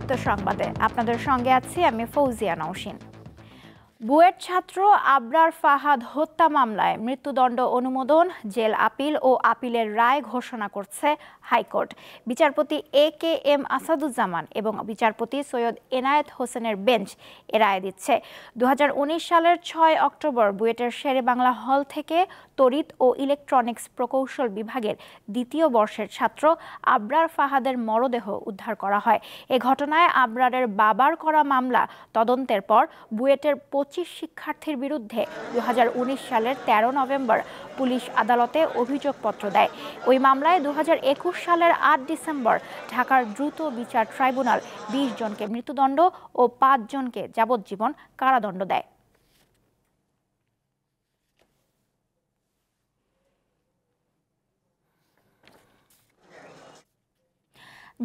বিস্তারিত সংবাদে আপনাদের সঙ্গে আছি আমি ফৌজিয়া নওশিন। বুয়েট ছাত্র আবরার ফাহাদ হত্যা মামলায় মৃত্যুদণ্ড অনুমোদন, জেল আপিল ও আপিলের রায় ঘোষণা করছে হাইকোর্ট। বিচারপতি AKM আসাদুজ্জামান এবং বিচারপতি সৈয়দ এনায়েত হোসেনের বেঞ্চ এ রায় দিচ্ছে। 2019 সালের 6 অক্টোবর বুয়েটের শেরেবাংলা হল থেকে তড়িৎ ও ইলেকট্রনিক্স প্রকৌশল বিভাগের দ্বিতীয় বর্ষের ছাত্র আবরার ফাহাদের মরদেহ উদ্ধার করা হয়। এ ঘটনায় আবরারের বাবার করা মামলা তদন্তের পর বুয়েটের 25 শিক্ষার্থীর বিরুদ্ধে 2019 সালের 13 নভেম্বর পুলিশ আদালতে অভিযোগপত্র দেয়। ওই মামলায় 2021 সালের 8 ডিসেম্বর ঢাকার দ্রুত বিচার ট্রাইব্যুনাল 20 জনকে মৃত্যুদণ্ড ও 5 জনকে যাবজ্জীবন কারাদণ্ড দেয়।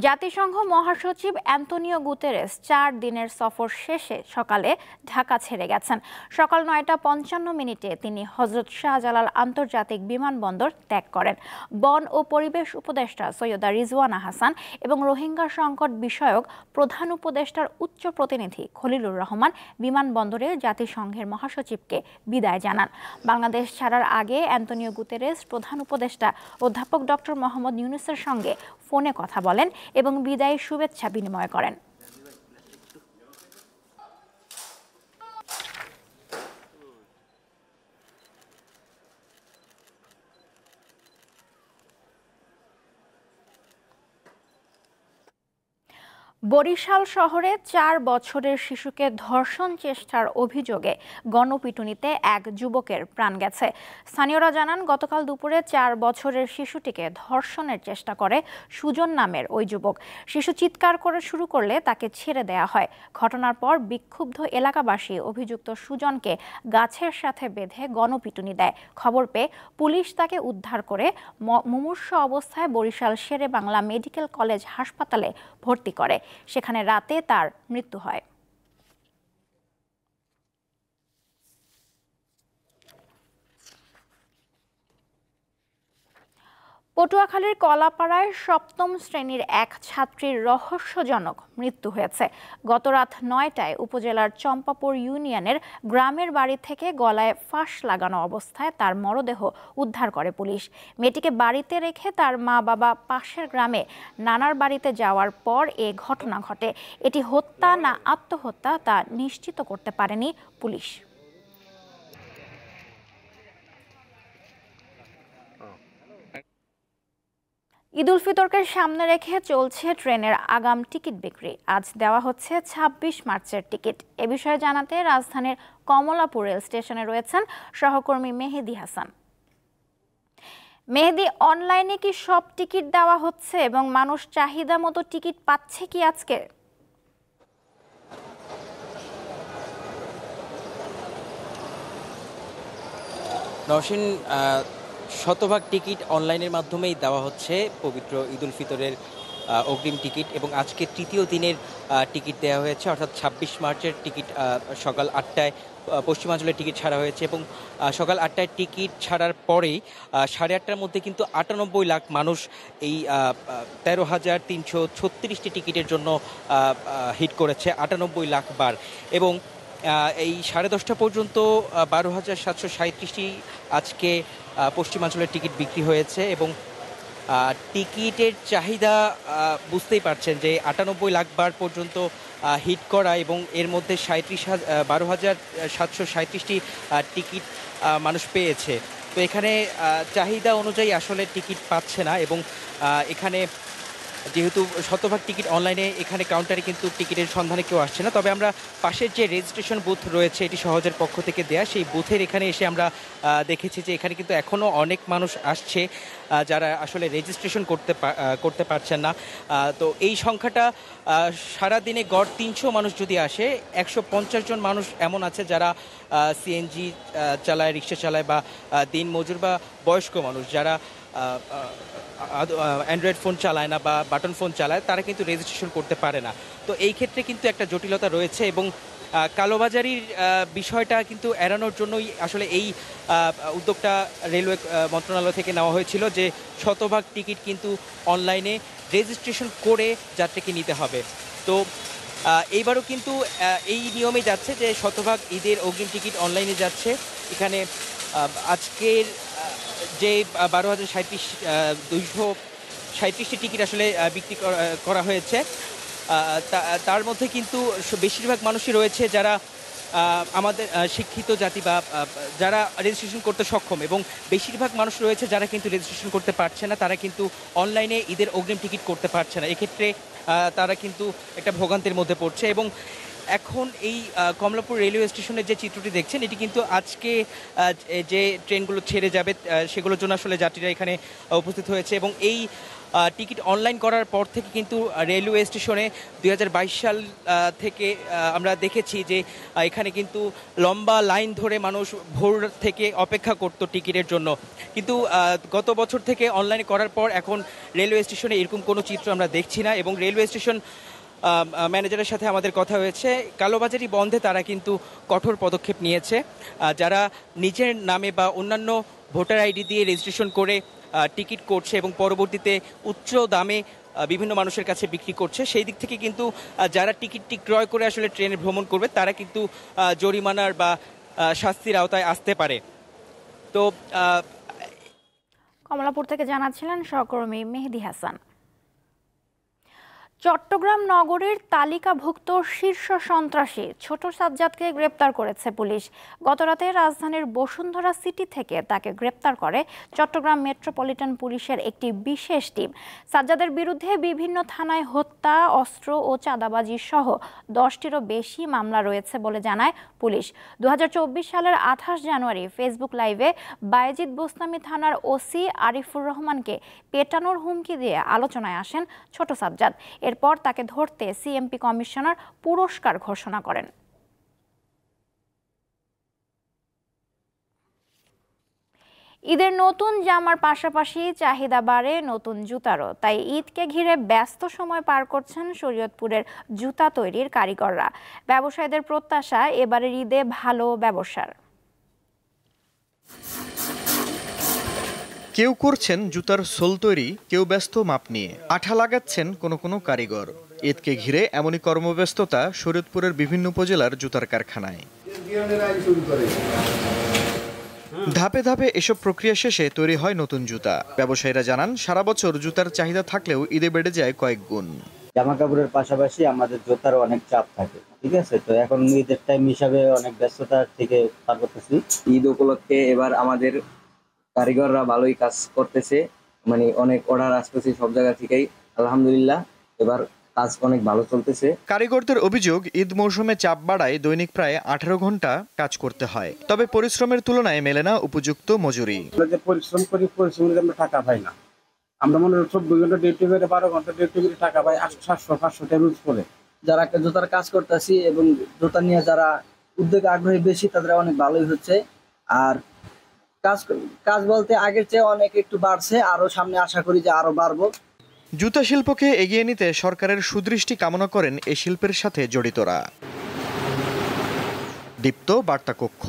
জাতিসংঘ মহাসচিব অ্যান্তোনিও গুতেরেস 4 দিনের সফর শেষে সকালে ঢাকা ছেড়ে গেছেন। সকাল 9:55 তিনি হযরত শাহজালাল আন্তর্জাতিক বিমানবন্দর ত্যাগ করেন। বন ও পরিবেশ উপদেষ্টা সৈয়দা রিজওয়ানা হাসান এবং রোহিঙ্গা সংকট বিষয়ক প্রধান উপদেষ্টার উচ্চ প্রতিনিধি খলিলুর রহমান বিমানবন্দরে জাতিসংঘের মহাসচিবকে বিদায় জানান। বাংলাদেশ ছাড়ার আগে অ্যান্তোনিও গুতেরেস প্রধান উপদেষ্টা অধ্যাপক ডক্টর মোহাম্মদ ইউনূসের সঙ্গে ফোনে কথা বলেন এবং বিদায়ী শুভেচ্ছা বিনিময় করেন। বরিশাল শহরে 4 বছরের শিশুকে ধর্ষণ চেষ্টার অভিযোগে গণপিটুনিতে এক যুবকের প্রাণ গেছে। স্থানীয়রা জানান, গতকাল দুপুরে 4 বছরের শিশুটিকে ধর্ষণের চেষ্টা করে সুজন নামের ওই যুবক। শিশু চিৎকার করে শুরু করলে তাকে ছেড়ে দেয়া হয়। ঘটনার পর বিক্ষুব্ধ এলাকাবাসী অভিযুক্ত সুজনকে গাছের সাথে বেঁধে গণপিটুনি দেয়। খবর পেয়ে পুলিশ তাকে উদ্ধার করে মুমূর্ষু অবস্থায় বরিশাল শেরেবাংলা মেডিকেল কলেজ হাসপাতালে ভর্তি করে। সেখানে রাতে তার মৃত্যু হয়। পটুয়াখালীর কলাপাড়ায় 7ম শ্রেণীর এক ছাত্রীর রহস্যজনক মৃত্যু হয়েছে। গত রাত 9টায় উপজেলার চম্পাপুর ইউনিয়নের গ্রামের বাড়ি থেকে গলায় ফাঁস লাগানো অবস্থায় তার মরদেহ উদ্ধার করে পুলিশ। মেয়েটিকে বাড়িতে রেখে তার মা বাবা পাশের গ্রামে নানার বাড়িতে যাওয়ার পর এ ঘটনা ঘটে। এটি হত্যা না আত্মহত্যা তা নিশ্চিত করতে পারেনি পুলিশ। ঈদ উল ফিতরকে সামনে রেখে চলছে ট্রেনের আগাম টিকিট বিক্রি। আজ দেওয়া হচ্ছে 26 মার্চের টিকিট। এ বিষয়ে জানাতে রাজধানীর কমলাপুর রেল স্টেশনে রয়েছেন সহকর্মী মেহেদি হাসান। মেহেদি, অনলাইনে কি সব টিকিট দেওয়া হচ্ছে এবং মানুষ চাহিদা মতো টিকিট পাচ্ছে কি আজকে? নওশিন, শতভাগ টিকিট অনলাইনের মাধ্যমেই দেওয়া হচ্ছে পবিত্র ঈদ উল ফিতরের অগ্রিম টিকিট, এবং আজকে তৃতীয় দিনের টিকিট দেওয়া হয়েছে, অর্থাৎ 26 মার্চের টিকিট সকাল 8টায় পশ্চিমাঞ্চলের টিকিট ছাড়া হয়েছে। এবং সকাল 8টায় টিকিট ছাড়ার পরেই 8:30টার মধ্যে কিন্তু 98 লাখ মানুষ এই 13,336টি টিকিটের জন্য হিট করেছে 98 লাখ বার। এবং এই 10:30 পর্যন্ত 12,737টি আজকে পশ্চিমাঞ্চলের টিকিট বিক্রি হয়েছে। এবং টিকিটের চাহিদা বুঝতেই পারছেন যে 98 লাখ বার পর্যন্ত হিট করা, এবং এর মধ্যে 12,737টি টিকিট মানুষ পেয়েছে। তো এখানে চাহিদা অনুযায়ী আসলে টিকিট পাচ্ছে না। এবং এখানে যেহেতু শতভাগ টিকিট অনলাইনে, এখানে কাউন্টারে কিন্তু টিকিটের সন্ধানে কেউ আসছে না। তবে আমরা পাশের যে রেজিস্ট্রেশন বুথ রয়েছে, এটি সহজের পক্ষ থেকে দেয়া, সেই বুথের এখানে এসে আমরা দেখেছি যে এখানে কিন্তু এখনও অনেক মানুষ আসছে যারা আসলে রেজিস্ট্রেশন করতে পারছেন না। তো এই সংখ্যাটা সারাদিনে গড় 300 মানুষ যদি আসে, 150 জন মানুষ এমন আছে যারা সিএনজি চালায়, রিক্সা চালায়, বা দিন মজুর বা বয়স্ক মানুষ যারা অ্যান্ড্রয়েড ফোন চালায় না বা বাটন ফোন চালায়, তারা কিন্তু রেজিস্ট্রেশন করতে পারে না। তো এই ক্ষেত্রে কিন্তু একটা জটিলতা রয়েছে, এবং কালোবাজারির বিষয়টা কিন্তু এড়ানোর জন্যই আসলে এই উদ্যোগটা রেলওয়ে মন্ত্রণালয় থেকে নেওয়া হয়েছিল, যে শতভাগ টিকিট কিন্তু অনলাইনে রেজিস্ট্রেশন করে যাত্রীকে নিতে হবে। তো এইবারও কিন্তু এই নিয়মে যাচ্ছে যে শতভাগ ঈদের অগ্রিম টিকিট অনলাইনে যাচ্ছে। এখানে আজকের যে 12,037 237টি টিকিট আসলে বিক্রি করা হয়েছে। তার মধ্যে কিন্তু বেশিরভাগ মানুষই রয়েছে যারা আমাদের শিক্ষিত জাতি বা যারা রেজিস্ট্রেশন করতে সক্ষম, এবং বেশিরভাগ মানুষ রয়েছে যারা কিন্তু রেজিস্ট্রেশন করতে পারছে না, তারা কিন্তু অনলাইনে ঈদের অগ্রিম টিকিট করতে পারছে না। এক্ষেত্রে তারা কিন্তু একটা ভোগান্তির মধ্যে পড়ছে। এবং এখন এই কমলাপুর রেলওয়ে স্টেশনের যে চিত্রটি দেখছেন, এটি কিন্তু আজকে যে ট্রেনগুলো ছেড়ে যাবে সেগুলোর জন্য আসলে যাত্রীরা এখানে উপস্থিত হয়েছে। এবং এই টিকিট অনলাইন করার পর থেকে কিন্তু রেলওয়ে স্টেশনে 2022 সাল থেকে আমরা দেখেছি যে এখানে কিন্তু লম্বা লাইন ধরে মানুষ ভোর থেকে অপেক্ষা করত টিকিটের জন্য। কিন্তু গত বছর থেকে অনলাইন করার পর এখন রেলওয়ে স্টেশনে এরকম কোনো চিত্র আমরা দেখছি না। এবং রেলওয়ে স্টেশন ম্যানেজারের সাথে আমাদের কথা হয়েছে, কালোবাজারি বন্ধে তারা কিন্তু কঠোর পদক্ষেপ নিয়েছে। যারা নিজের নামে বা অন্যান্য ভোটার আইডি দিয়ে রেজিস্ট্রেশন করে টিকিট করছে এবং পরবর্তীতে উচ্চ দামে বিভিন্ন মানুষের কাছে বিক্রি করছে, সেই দিক থেকে কিন্তু যারা টিকিটটি ক্রয় করে আসলে ট্রেনে ভ্রমণ করবে তারা কিন্তু জরিমানার বা শাস্তির আওতায় আসতে পারে। তো কমলাপুর থেকে জানাচ্ছিলেন সহকর্মী মেহেদি হাসান। চট্টগ্রাম নগরীর তালিকাভুক্ত শীর্ষ সন্ত্রাসী ছোট সাজ্জাদকে গ্রেপ্তার করেছে পুলিশ। গতরাতে রাজধানীর বসুন্ধরা সিটি থেকে তাকে গ্রেপ্তার করে চট্টগ্রাম মেট্রোপলিটন পুলিশের একটি বিশেষ টিম। সাজ্জাদের বিরুদ্ধে বিভিন্ন থানায় হত্যা, অস্ত্র ও চাঁদাবাজি সহ 10টিরও বেশি মামলা রয়েছে বলে জানায় পুলিশ। 2024 সালের 28 জানুয়ারি ফেসবুক লাইভে বায়েজিদ বোস্তামি থানার ওসি আরিফুর রহমানকে পেটানোর হুমকি দিয়ে আলোচনায় আসেন ছোট সাজ্জাদ। এরপর তাকে ধরতে সিএমপি কমিশনার পুরস্কার ঘোষণা করেন। ঈদের নতুন জামার পাশাপাশি চাহিদা বাড়ে নতুন জুতারও। তাই ঈদকে ঘিরে ব্যস্ত সময় পার করছেন শরীয়তপুরের জুতা তৈরির কারিগররা। ব্যবসায়ীদের প্রত্যাশা এবারের ঈদে ভালো ব্যবসার। কেউ করছেন জুতার সোল তৈরি, কেউ ব্যস্ত মাপ নিয়ে আঠা লাগাচ্ছেন কোনো কারিগর। ঈদকে ঘিরে এমনই কর্মব্যস্ততা শরীয়তপুরের বিভিন্ন উপজেলার জুতার কারখানায়। ধাপে ধাপে এসব প্রক্রিয়া শেষে তৈরি হয় নতুন জুতা। ব্যবসায়ীরা জানান, সারা বছর জুতার চাহিদা থাকলেও ঈদে বেড়ে যায় কয়েক গুণ। জামা কাপড়ের পাশাপাশি আমাদের জুতারও অনেক চাপ থাকে, ঠিক আছে। তো এখন ঈদের টাইম হিসাবে অনেক ব্যস্ততা থেকে পার করতেছি। ঈদ উপলক্ষে এবার আমাদের কারিগররা ভালোই কাজ করতেছে, মানে অনেক অর্ডার আসতেছে সব জায়গা থেকেই। আলহামদুলিল্লাহ এবার কাজ অনেক ভালো চলতেছে। কারিগরদের অভিযোগ, ঈদ মৌসুমে চাপ বাড়ায় দৈনিক প্রায় 18 ঘন্টা কাজ করতে হয়। তবে পরিশ্রমের তুলনায় মেলে না উপযুক্ত মজুরি। যে পরিশ্রম করি, পরিশ্রমের আমরা টাকা পাই না। আমরা মনে হয় 24 ঘন্টা ডিউটি করে 12 ঘন্টা ডিউটি করে টাকা পাই 700-500 টাকা রোজ করে। যারা জুতার কাজ করতেছি এবং জুতা নিয়ে যারা উদ্যোগে আগ্রহী বেশি, তাদের অনেক ভালোই হচ্ছে। আর কাজ বলতে আগের চেয়ে অনেক একটু বাড়ছে, আরো সামনে আশা করি যে আরো বাড়বো। জুতা শিল্পকে এগিয়ে নিতে সরকারের সুদৃষ্টি কামনা করেন এই শিল্পের সাথে জড়িতরা। দীপ্ত বার্তা কক্ষ।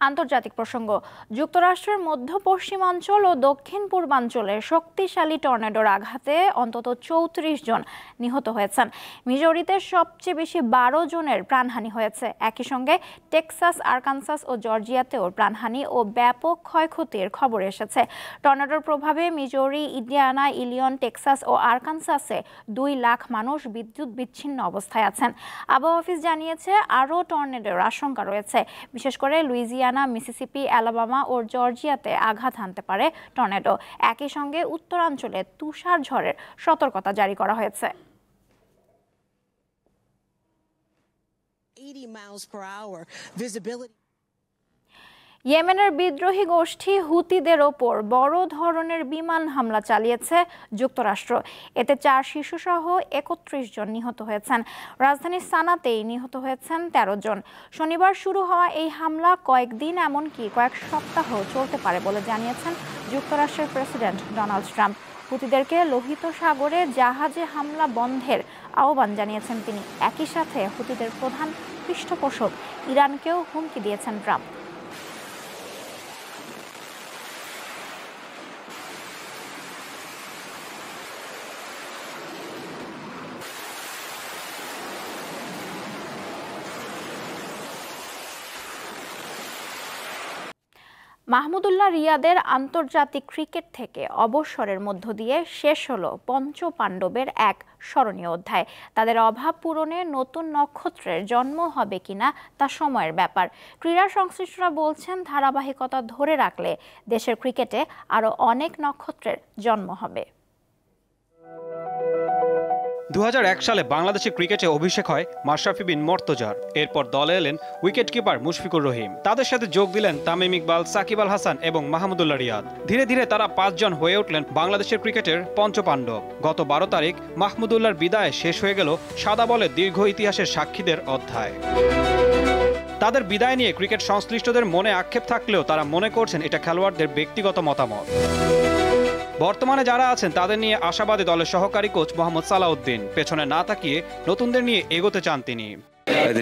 আন্তর্জাতিক প্রসঙ্গ। যুক্তরাষ্ট্রের মধ্য পশ্চিমাঞ্চল ও দক্ষিণ পূর্বাঞ্চলে শক্তিশালী টর্নেডোর আঘাতে অন্তত 34 জন নিহত হয়েছেন। মিজোরিতে সবচেয়ে বেশি 12 জনের প্রাণহানি হয়েছে। একই সঙ্গে টেক্সাস, আরকানসাস ও জর্জিয়াতেও প্রাণহানি ও ব্যাপক ক্ষয়ক্ষতির খবর এসেছে। টর্নেডোর প্রভাবে মিজোরি, ইন্ডিয়ানা, ইলিয়ন, টেক্সাস ও আরকানসাসে 2 লাখ মানুষ বিদ্যুৎ বিচ্ছিন্ন অবস্থায় আছেন। আবহাওয়া অফিস জানিয়েছে আরও টর্নেডোর আশঙ্কা রয়েছে। বিশেষ করে লুইজিয়ানা, মিসিসিপি, অ্যালাবামা ও জর্জিয়াতে আঘাত হানতে পারে টর্নেডো। একই সঙ্গে উত্তরাঞ্চলে তুষার ঝড়ের সতর্কতা জারি করা হয়েছে। 80 miles per hour visibility. ইয়েমেনের বিদ্রোহী গোষ্ঠী হুতিদের ওপর বড় ধরনের বিমান হামলা চালিয়েছে যুক্তরাষ্ট্র। এতে 4 শিশুসহ 31 জন নিহত হয়েছেন। রাজধানী সানাতেই নিহত হয়েছেন 13 জন। শনিবার শুরু হওয়া এই হামলা কয়েকদিন, এমনকি কয়েক সপ্তাহ চলতে পারে বলে জানিয়েছেন যুক্তরাষ্ট্রের প্রেসিডেন্ট ডোনাল্ড ট্রাম্প। হুতিদেরকে লোহিত সাগরে জাহাজে হামলা বন্ধের আহ্বান জানিয়েছেন তিনি। একই সাথে হুতিদের প্রধান পৃষ্ঠপোষক ইরানকেও হুমকি দিয়েছেন ট্রাম্প। মাহমুদুল্লাহ রিয়াদের আন্তর্জাতিক ক্রিকেট থেকে অবসরের মধ্য দিয়ে শেষ হলো পঞ্চপাণ্ডবের এক স্মরণীয় অধ্যায়। তাদের অভাব পূরণে নতুন নক্ষত্রের জন্ম হবে কিনা তা সময়ের ব্যাপার। ক্রীড়া সংশ্লিষ্টরা বলছেন, ধারাবাহিকতা ধরে রাখলে দেশের ক্রিকেটে আরও অনেক নক্ষত্রের জন্ম হবে। 2001 সালে বাংলাদেশের ক্রিকেটে অভিষেক হয় মাশরাফি বিন মর্তজার। এরপর দলে এলেন উইকেট কিপার মুশফিকুর রহিম। তাদের সাথে যোগ দিলেন তামিম ইকবাল, সাকিব আল হাসান এবং মাহমুদুল্লাহ রিয়াদ। ধীরে ধীরে তারা 5 জন হয়ে উঠলেন বাংলাদেশের ক্রিকেটের পঞ্চপাণ্ডব। গত 12 তারিখ মাহমুদুল্লাহর বিদায়ে শেষ হয়ে গেল সাদা বলের দীর্ঘ ইতিহাসের সাক্ষীদের অধ্যায়। তাদের বিদায় নিয়ে ক্রিকেট সংশ্লিষ্টদের মনে আক্ষেপ থাকলেও তারা মনে করছেন এটা খেলোয়াড়দের ব্যক্তিগত মতামত। বর্তমানে যারা আছেন তাদের নিয়ে আশাবাদী দলের সহকারী কোচ মোহাম্মদ সালাউদ্দিন। পেছনে না তাকিয়ে নতুনদের নিয়ে এগোতে চান তিনি।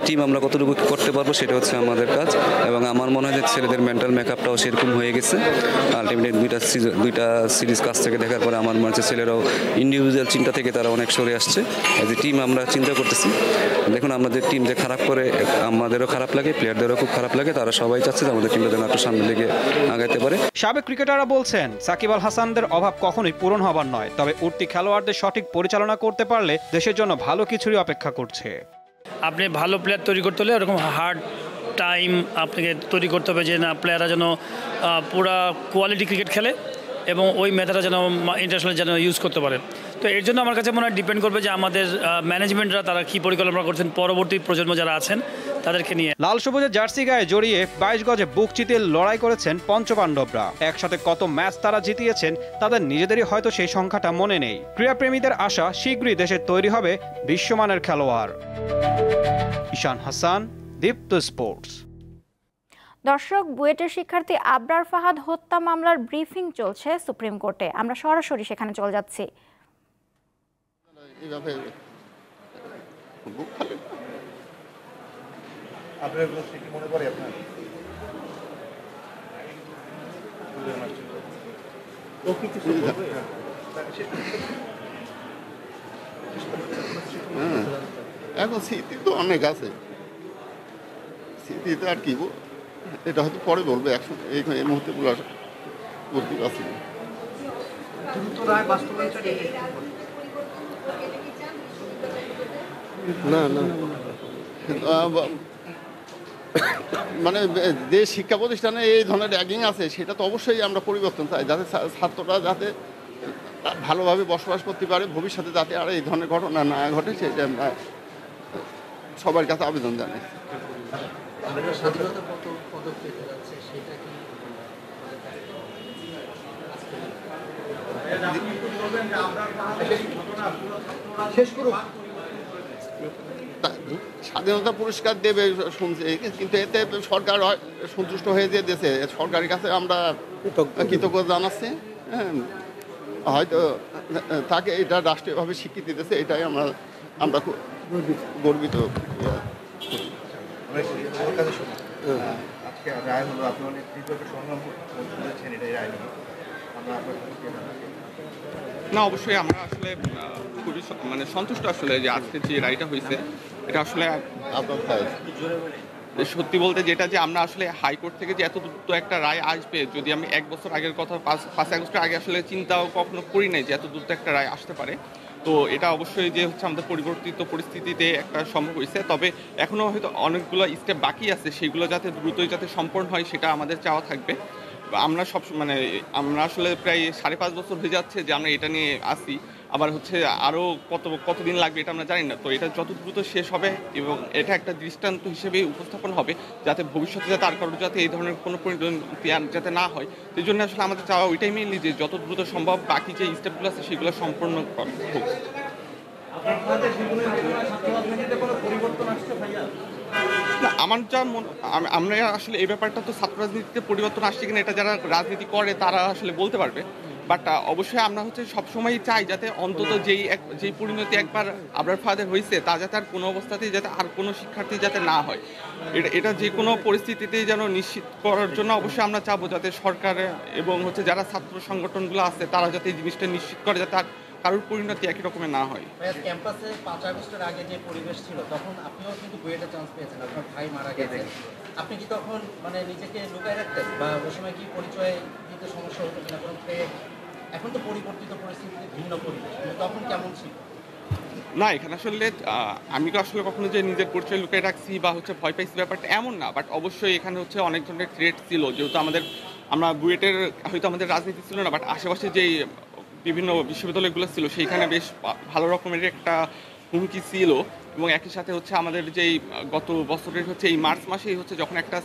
টিম আমরা কতটুকু করতে পারবো সেটা হচ্ছে আমাদের কাজ, এবং আমার মনে হয় যে ছেলেদের মেন্টাল মেকআপটাও সেরকম হয়ে গেছে। আলটিমেটলি দুইটা সিরিজ কাছ থেকে দেখার পরে আমার মনে হচ্ছে ছেলেরাও ইন্ডিভিজুয়াল চিন্তা থেকে তারা অনেক সরে আসছে। যে টিম আমরা চিন্তা করতেছি, দেখুন আমাদের টিম যে খারাপ করে আমাদেরও খারাপ লাগে, প্লেয়ারদেরও খুব খারাপ লাগে। তারা সবাই চাচ্ছে যে আমাদের টিমটা যেন একটু সামনের দিকে আগাইতে পারে। সাবেক ক্রিকেটাররা বলছেন, সাকিব আল হাসানদের অভাব কখনোই পূরণ হবার নয়, তবে উঠতি খেলোয়াড়দের সঠিক পরিচালনা করতে পারলে দেশের জন্য ভালো কিছুরই অপেক্ষা করছে। আপনি ভালো প্লেয়ার তৈরি করতে হলে এরকম হার্ড টাইম আপনাকে তৈরি করতে হবে, যে না প্লেয়াররা যেন পুরা কোয়ালিটি ক্রিকেট খেলে এবং ওই মেধাটা যেন ইন্টারন্যাশনাল যেন ইউজ করতে পারে। তো এর জন্য আমার কাছে মনে হয় ডিপেন্ড করবে যে আমাদের ম্যানেজমেন্টরা তারা কী পরিকল্পনা করছেন পরবর্তী প্রজন্ম যারা আছেন তাদেরকে নিয়ে। লাল সবুজের জার্সি গায়ে জড়িয়ে 22 গজে বুক চিতিয়ে লড়াই করেছেন পঞ্চপাণ্ডবরা। একসাথে কত ম্যাচ তারা জিতিয়েছেন তাদের নিজেদেরই হয়তো সেই সংখ্যাটা মনে নেই। ক্রীড়াপ্রেমীদের আশা, শীঘ্রই দেশে তৈরি হবে বিশ্বমানের খেলোয়াড়। ঈশান হাসান, দীপ্ত স্পোর্টস। দর্শক, বুয়েটের শিক্ষার্থী আবরার ফাহাদ হত্যা মামলার ব্রিফিং চলছে সুপ্রিম কোর্টে। আমরা সরাসরি সেখানে চলে যাচ্ছি। এখন স্মৃতি তো অনেক আছে, স্মৃতিতে আর কি এটা হয়তো পরে বলবে, একসঙ্গে এই মুহূর্তে বলার বলতে পারছি না। না মানে যে শিক্ষা প্রতিষ্ঠানে এই ধরনের র্যাগিং আছে সেটা তো অবশ্যই আমরা পরিবর্তন চাই, যাতে ছাত্ররা যাতে ভালোভাবে বসবাস করতে পারে, ভবিষ্যতে যাতে আর এই ধরনের ঘটনা না ঘটে সেটা আমরা সবার কাছে আবেদন জানাই। স্বাধীনতা পুরস্কার দেবে শুনছে, কিন্তু এতে সরকার সন্তুষ্ট হয়ে যে দেশে সরকারের কাছে আমরা কৃতজ্ঞতা জানাচ্ছি। হ্যাঁ, হয়তো তাকে এটা রাষ্ট্রীয়ভাবে স্বীকৃতি দিতেছে, এটাই আমরা খুব গর্বিত। না, অবশ্যই আমরা আসলে খুবই সন্তুষ্ট আসলে যে আজকে যে রায়টা হয়েছে এটা আসলে সত্যি বলতে যেটা যে আমরা আসলে হাইকোর্ট থেকে যে এত দ্রুত একটা রায় আসবে, যদি আমি 1 বছর আগের কথা 5 আগস্টের আগে আসলে চিন্তাও কখনো করি নাই যে এত দ্রুত একটা রায় আসতে পারে। তো এটা অবশ্যই যে হচ্ছে আমাদের পরিবর্তিত পরিস্থিতিতে একটা সম্ভব হয়েছে। তবে এখনও হয়তো অনেকগুলো স্টেপ বাকি আছে, সেগুলো যাতে দ্রুতই যাতে সম্পন্ন হয় সেটা আমাদের চাওয়া থাকবে। আমরা আমরা আসলে প্রায় 5.5 বছর হয়ে যাচ্ছে যে আমরা এটা নিয়ে আসি, আবার হচ্ছে আরও কতদিন লাগবে এটা আমরা জানি না। তো এটা যত দ্রুত শেষ হবে এবং এটা একটা দৃষ্টান্ত হিসেবে উপস্থাপন হবে যাতে ভবিষ্যতে যাতে আর কারো যাতে এই ধরনের কোনো পরিণতি যাতে না হয়। সেই জন্য আসলে আমাদের চাওয়া ওইটাই মেইনলি যে যত দ্রুত সম্ভব বাকি যে স্টেপগুলো আছে সেগুলো সম্পূর্ণ হোক। না, আমার যা আমরা আসলে এই ব্যাপারটা তো ছাত্র রাজনীতিতে পরিবর্তন আসছে কিনা এটা যারা রাজনীতি করে তারা আসলে বলতে পারবে। বাট অবশ্যই আমরা হচ্ছে সবসময়ই চাই যাতে অন্তত যেই পরিণতি একবার আবরার ফাহাদের হয়েছে তা যাতে আর কোনো অবস্থাতেই যাতে আর কোনো শিক্ষার্থী যাতে না হয়, এটা যে কোনো পরিস্থিতিতেই যেন নিশ্চিত করার জন্য অবশ্যই আমরা চাবো যাতে সরকার এবং হচ্ছে যারা ছাত্র সংগঠনগুলো আছে তারা যাতে এই জিনিসটা নিশ্চিত করে যাতে আর কারোর পরিণতি একই রকমের না হয়। ক্যাম্পাসে 5 আগস্টের আগে যে পরিবেশ ছিল তখন আপনিও কিন্তু বুয়েটে চান্স পেয়েছেন, আপনার ভাই মারা গেছে, আপনি কি তখন মানে নিজেকে লুকায় রাখতেন বা ওই সময় কি পরিচয় দিতে সমস্যা হতো কিনা? এখন তো পরিবর্তিত পরিস্থিতিতে ভিন্ন পরিবেশ, তখন কেমন ছিল? না, এখানে আসলে আমি তো আসলে কখনো যে নিজের পরিচয় লুকিয়ে রাখছি বা হচ্ছে ভয় পাইছি ব্যাপারটা এমন না, বাট অবশ্যই এখানে হচ্ছে অনেক ধরনের থ্রেট ছিল, যেহেতু আমরা বুয়েটের হয়তো আমাদের রাজনীতি ছিল না, বাট আশেপাশে যেই বিভিন্ন বিশ্ববিদ্যালয়গুলো ছিল সেইখানে বেশ ভালো রকমের একটা হুমকি ছিল। এবং একই সাথে হচ্ছে আমাদের যেই গত বছরের হচ্ছে এই মার্চ মাসেই হচ্ছে যখন একটা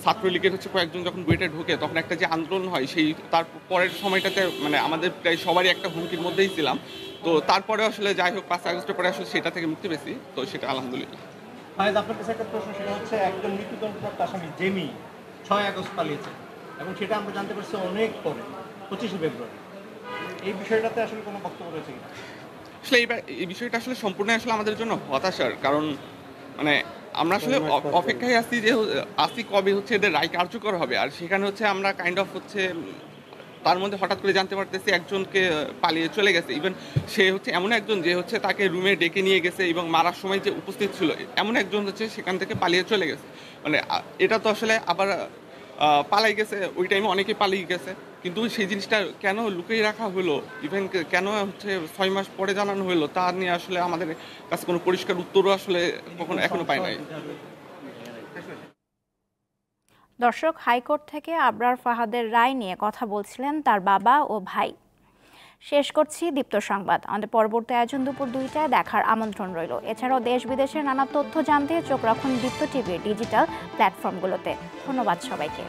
ছাত্রলীগের হচ্ছে কয়েকজন যখন বুয়েটে ঢোকে তখন একটা যে আন্দোলন হয়, সেই তার পরের সময়টাতে মানে আমাদের প্রায় সবারই একটা হুমকির মধ্যেই ছিলাম। তো তারপরে আসলে যাই হোক 5 আগস্টের পরে আসলে সেটা থেকে মুক্তি পেয়েছি, তো সেটা আলহামদুলিল্লাহ। আপনার কাছে একটা প্রশ্ন, সেটা হচ্ছে একজন মৃত্যুদণ্ডপ্রাপ্ত আসামি জেমি 6 আগস্ট পালিয়েছে এবং সেটা আমরা জানতে পারছি অনেক পরে 25 ফেব্রুয়ারি। এই বিষয়টাতে আসলে কোনো বক্তব্য রয়েছে কিনা? আসলে এই বিষয়টা আসলে সম্পূর্ণ আসলে আমাদের জন্য হতাশার, কারণ মানে আমরা আসলে অপেক্ষায় আছি কবে হচ্ছে এদের রায় কার্যকর হবে, আর সেখানে হচ্ছে আমরা কাইন্ড অফ হচ্ছে তার মধ্যে হঠাৎ করে জানতে পারতেছি একজনকে পালিয়ে চলে গেছে। ইভেন সে হচ্ছে এমন একজন যে হচ্ছে তাকে রুমে ডেকে নিয়ে গেছে এবং মারার সময় যে উপস্থিত ছিল এমন একজন হচ্ছে সেখান থেকে পালিয়ে চলে গেছে। মানে এটা তো আসলে আবার পালাই গেছে, ওই টাইমে অনেকে পালিয়ে গেছে, কিন্তু সেই জিনিসটা কেন লুকিয়ে রাখা হলো, ইভেন কেন হচ্ছে 6 মাস পরে জানানো হলো, তা নিয়ে আসলে আমাদের কাছে কোনো পরিষ্কার উত্তরও আসলে এখনো পাই নাই। দর্শক, হাইকোর্ট থেকে আবরার ফাহাদের রায় নিয়ে কথা বলছিলেন তার বাবা ও ভাই। শেষ করছি দীপ্ত সংবাদ। আমাদের পরবর্তী আয়োজন দুপুর 2টায় দেখার আমন্ত্রণ রইল। এছাড়াও দেশ বিদেশের নানা তথ্য জানতে চোখ রাখুন দীপ্ত টিভির ডিজিটাল প্ল্যাটফর্মগুলোতে। ধন্যবাদ সবাইকে।